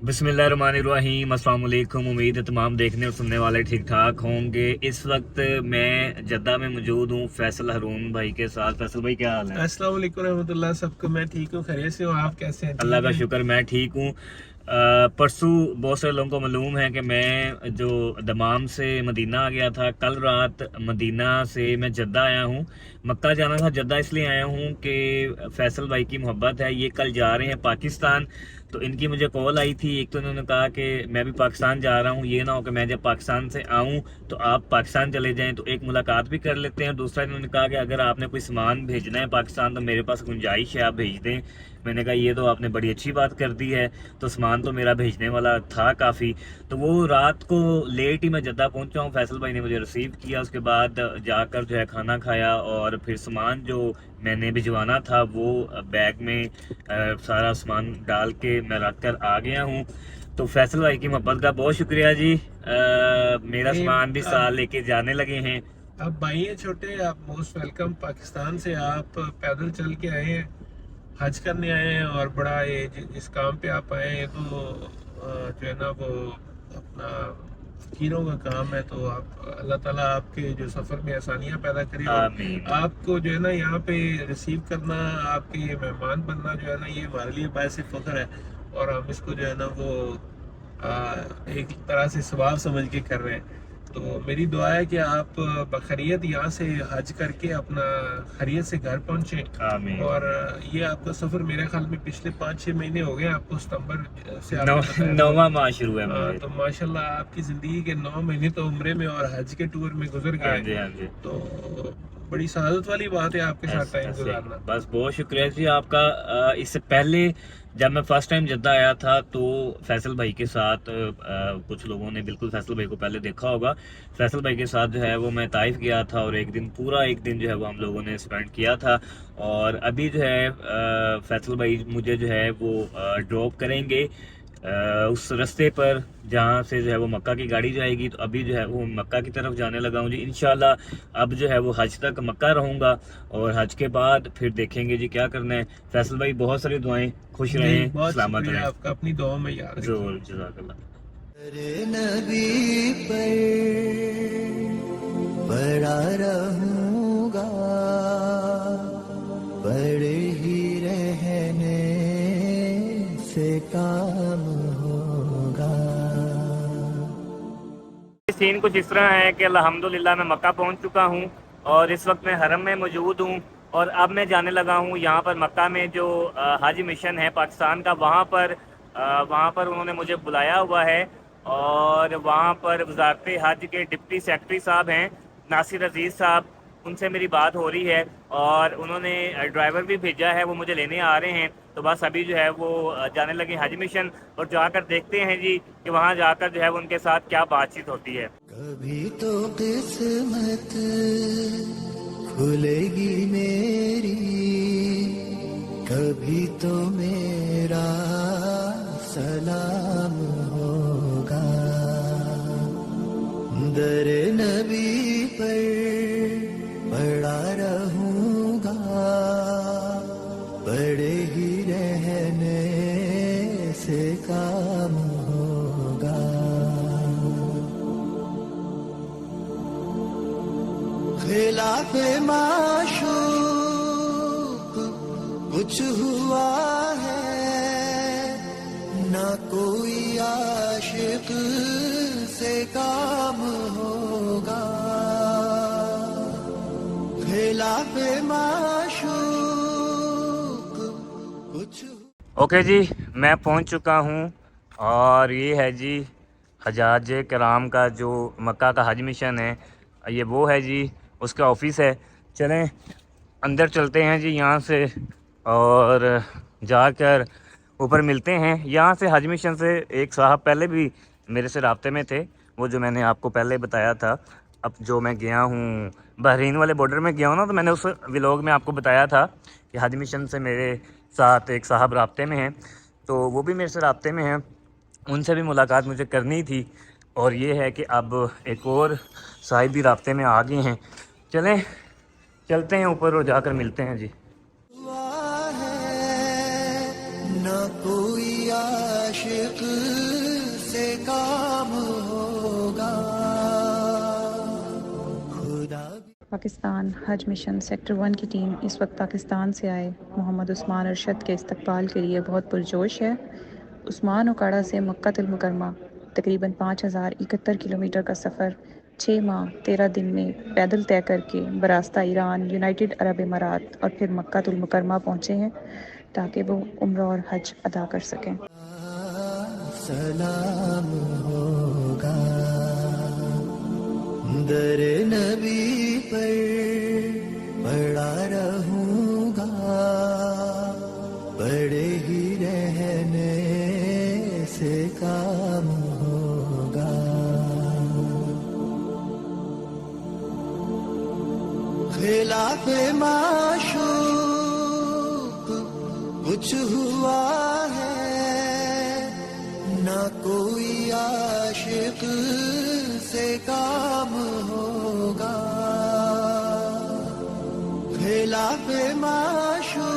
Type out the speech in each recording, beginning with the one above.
बिस्मिल्लाहिर्रहमानिर्रहीम, अस्सलाम वालेकुम। उम्मीद है तमाम देखने और सुनने वाले ठीक ठाक होंगे। इस वक्त मैं जद्दा में मौजूद हूँ फैसल हारून भाई के साथ। फैसल भाई, क्या हाल है? अस्सलाम वालेकुम रहमतुल्लाह। सबको मैं ठीक हूँ, खैरियत से हूँ। आप कैसे हैं? अल्लाह ठीक का हैं? शुक्र, मैं ठीक हूँ। परसों बहुत सारे लोगों को मालूम है कि मैं जो दमाम से मदीना आ गया था, कल रात मदीना से मैं जद्दा आया हूँ। मक्का जाना था, जद्दा इसलिए आया हूँ कि फैसल भाई की मोहब्बत है, ये कल जा रहे हैं पाकिस्तान। तो इनकी मुझे कॉल आई थी। एक तो इन्होंने कहा कि मैं भी पाकिस्तान जा रहा हूँ, ये ना हो कि मैं जब पाकिस्तान से आऊँ तो आप पाकिस्तान चले जाएं, तो एक मुलाकात भी कर लेते हैं। दूसरा इन्होंने कहा कि अगर आपने कोई सामान भेजना है पाकिस्तान तो मेरे पास गुंजाइश है, आप भेज दें। मैंने कहा ये तो आपने बड़ी अच्छी बात कर दी है। तो सामान तो मेरा भेजने वाला था काफ़ी। तो वो रात को लेट ही मैं जद्दा पहुंचा हूँ। फैसल भाई ने मुझे रिसीव किया, उसके बाद जाकर जो है खाना खाया और फिर सामान जो मैंने भिजवाना था वो बैग में सारा सामान डाल के मैं रख कर आ गया हूँ। तो फैसल भाई की मोहब्बत का बहुत शुक्रिया जी। मेरा नहीं, सामान भी साथ अब लेके जाने लगे हैं। अब भाई हैं छोटे, आप मोस्ट वेलकम। पाकिस्तान से आप पैदल चल के आए हैं, हज करने आए हैं, और बड़ा ये इस काम पे आप आए हैं तो जो है ना वो अपना फकीरों का काम है। तो आप अल्लाह ताला आपके जो सफ़र में आसानियाँ पैदा करे, और आमीन। आपको जो है ना यहाँ पे रिसीव करना, आपके ये मेहमान बनना जो है ना, ये हमारे लिए बायस फ़ख्र है। और हम इसको जो है ना वो एक तरह से सवाब समझ के कर रहे हैं। तो मेरी दुआ है कि आप बखैरियत यहाँ से हज करके अपना खैरियत से घर पहुँचे। आमीन। और ये आपका सफ़र मेरे ख्याल में पिछले 5-6 महीने हो गए आपको, सितंबर से नौ आपने बताया तो। नौवां माह शुरू है मुझे। तो माशाल्लाह आपकी ज़िंदगी के 9 महीने तो उम्रे में और हज के टूर में गुजर हाँ गए। जी, हाँ जी। तो बड़ी सआदत वाली बात है आपके साथ टाइम ऐसे गुजारना। बस बहुत शुक्रिया जी आपका। इससे पहले जब मैं फर्स्ट टाइम जद्दा आया था तो फैसल भाई के साथ कुछ लोगों ने बिल्कुल फैसल भाई को पहले देखा होगा। फैसल भाई के साथ जो है वो मैं ताइफ गया था और एक दिन जो है वो हम लोगों ने स्पेंड किया था। और अभी जो है फैसल भाई मुझे जो है वो ड्रॉप करेंगे उस रास्ते पर जहाँ से जो है वो मक्का की गाड़ी जाएगी। तो अभी जो है वो मक्का की तरफ जाने लगा हूँ जी इंशाल्लाह। अब जो है वो हज तक मक्का रहूँगा और हज के बाद फिर देखेंगे जी क्या करना है। फैसल भाई बहुत सारी दुआएं, खुश नहीं, रहें, बहुत सलामत शुक्रिया रहें। आपका, अपनी दुआ में याद रखिए। ज़रूर, जज़ाकल्लाह। तेरे नबी पर पड़ा रहूंगा, पड़े ही रहने से काम होगा। सीन कुछ इस तरह है कि अल्हम्दुलिल्लाह मैं मक्का पहुंच चुका हूं और इस वक्त मैं हरम में मौजूद हूं। और अब मैं जाने लगा हूं यहाँ पर मक्का में जो हज मिशन है पाकिस्तान का, वहाँ पर उन्होंने मुझे बुलाया हुआ है। और वहाँ पर वजारत हज के डिप्टी सेक्रेटरी साहब हैं नासिर अजीज़ साहब, उनसे मेरी बात हो रही है और उन्होंने ड्राइवर भी भेजा है, वो मुझे लेने आ रहे हैं। तो बस अभी जो है वो जाने लगे हज मिशन और जाकर देखते हैं जी कि वहाँ जाकर जो है वो उनके साथ क्या बातचीत होती है। कभी तो किस्मत खुलेगी मेरी, कभी तो मेरा सलाम होगा। दर नबी पर पड़ा रहूंगा, पड़े ही रहने से काम होगा। खिलाफ माशूक कुछ हुआ है, ना कोई आशिक से काम होगा। खिलाफ माशूक कुछ। ओके जी, मैं पहुंच चुका हूं और ये है जी हजाज कराम का जो मक्का का हज मिशन है, ये वो है जी, उसका ऑफिस है। चलें अंदर चलते हैं जी यहाँ से और जाकर ऊपर मिलते हैं। यहाँ से हज मिशन से एक साहब पहले भी मेरे से राब्ते में थे, वो जो मैंने आपको पहले बताया था। अब जो मैं गया हूँ बहरीन वाले बॉर्डर में गया हूँ ना, तो मैंने उस व्लॉग में आपको बताया था कि हज मिशन से मेरे साथ एक साहब राब्ते में हैं, तो वो भी मेरे से राब्ते में हैं, उनसे भी मुलाकात मुझे करनी थी। और ये है कि अब एक और साहिब भी राब्ते में आ गए हैं। चलें चलते हैं ऊपर और जाकर मिलते हैं जी। हुआ है, ना कोई आशिक से काम होगा खुदा पाकिस्तान हज मिशन सेक्टर 1 की टीम इस वक्त पाकिस्तान से आए मोहम्मद उस्मान अरशद के इस्तकबाल के लिए बहुत पुरजोश है। उस्मान उकाड़ा से मक्का मुकरमा तकरीबन 5071 किलोमीटर का सफ़र 6 माह 13 दिन में पैदल तय करके बरास्ता ईरान, यूनाइटेड अरब इमारात और फिर मक्का मुकरमा पहुँचे हैं ताकि वो उम्रा और हज अदा कर सकें। सलाम होगा दर नबी पर पड़ा रहूंगा पड़े ही रहने से काम होगा खिलाफ माशूक कुछ हुआ है ना कोई आशिक से काम होगा खिलाफ माशूक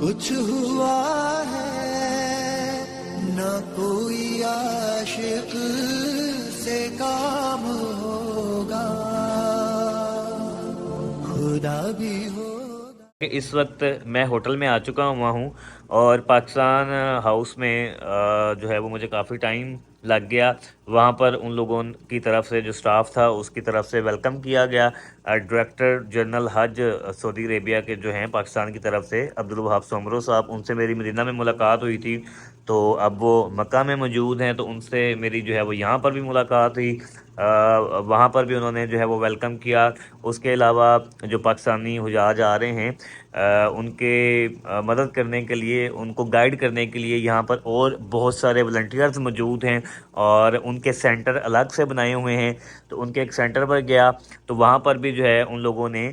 कुछ हुआ है ना कोई आशिक से काम होगा खुदा भी होगा। इस वक्त मैं होटल में आ चुका हुआ हूँ और पाकिस्तान हाउस में जो है वो मुझे काफ़ी टाइम लग गया। वहाँ पर उन लोगों की तरफ से जो स्टाफ था उसकी तरफ से वेलकम किया गया। डायरेक्टर जनरल हज सऊदी अरेबिया के जो हैं पाकिस्तान की तरफ से अब्दुल वहाब सोमरो साहब, उनसे मेरी मदीना में मुलाकात हुई थी। तो अब वो मक्का में मौजूद हैं, तो उनसे मेरी जो है वो यहाँ पर भी मुलाकात हुई। वहाँ पर भी उन्होंने जो है वो वेलकम किया। उसके अलावा जो पाकिस्तानी हुजाज आ रहे हैं उनके मदद करने के लिए, उनको गाइड करने के लिए यहाँ पर और बहुत सारे वॉलंटियर्स मौजूद हैं और उनके सेंटर अलग से बनाए हुए हैं। तो उनके एक सेंटर पर गया तो वहाँ पर भी जो है उन लोगों ने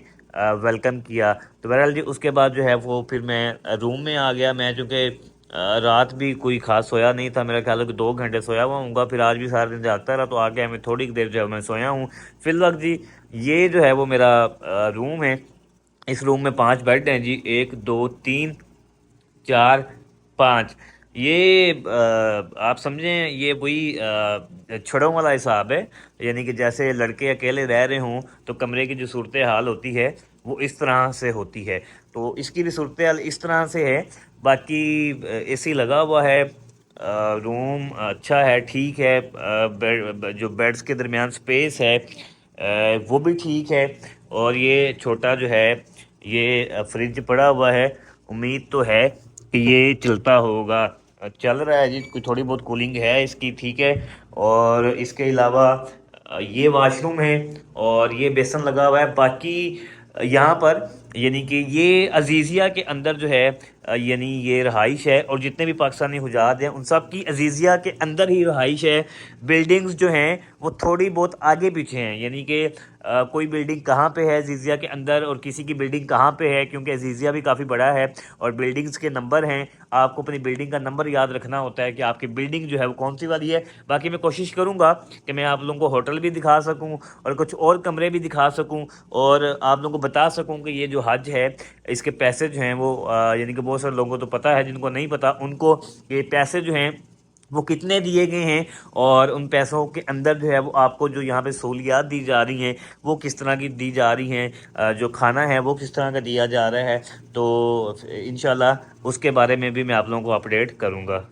वेलकम किया। तो बहरहाल जी उसके बाद जो है वो फिर मैं रूम में आ गया। मैं चूँकि रात भी कोई खास सोया नहीं था, मेरा ख्याल है कि 2 घंटे सोया हुआ हूँ। फिर आज भी सारा दिन जागता रहा, तो आगे मैं थोड़ी देर जो है मैं सोया हूँ। फिल वक्त जी ये जो है वो मेरा रूम है। इस रूम में 5 बेड हैं जी, 1 2 3 4 5। ये आप समझें ये वही छड़ों वाला हिसाब है, यानी कि जैसे लड़के अकेले रह रहे हों तो कमरे की जो सूरत हाल होती है वो इस तरह से होती है। तो इसकी भी सूरत हाल इस तरह से है। बाकी एसी लगा हुआ है, रूम अच्छा है, ठीक है। जो बेड्स के दरमियान स्पेस है वो भी ठीक है। और ये छोटा जो है ये फ्रिज पड़ा हुआ है, उम्मीद तो है कि ये चलता होगा। चल रहा है जी, कोई थोड़ी बहुत कूलिंग है इसकी, ठीक है। और इसके अलावा ये वाशरूम है और ये बेसन लगा हुआ है। बाकी यहाँ पर यानी कि ये अजीज़िया के अंदर जो है यानी ये रहाइश है और जितने भी पाकिस्तानी हुजात हैं उन सब की अजीज़िया के अंदर ही रहाइश है। बिल्डिंग्स जो हैं वो थोड़ी बहुत आगे पीछे हैं, यानी कि कोई बिल्डिंग कहाँ पे है अजीज़िया के अंदर और किसी की बिल्डिंग कहाँ पे है, क्योंकि अजीज़िया भी काफ़ी बड़ा है और बिल्डिंग्स के नंबर हैं। आपको अपनी बिल्डिंग का नंबर याद रखना होता है कि आपकी बिल्डिंग जो है वो कौन सी वाली है। बाकी मैं कोशिश करूँगा कि मैं आप लोगों को होटल भी दिखा सकूँ और कुछ और कमरे भी दिखा सकूँ और आप लोगों को बता सकूँ कि ये जो हज है इसके पैसे जो हैं वो यानी कि बहुत सारे लोगों को तो पता है, जिनको नहीं पता उनको ये पैसे जो हैं वो कितने दिए गए हैं और उन पैसों के अंदर जो है वो आपको जो यहाँ पे सहूलियात दी जा रही हैं वो किस तरह की दी जा रही हैं, जो खाना है वो किस तरह का दिया जा रहा है। तो इंशाल्लाह उसके बारे में भी मैं आप लोगों को अपडेट करूँगा।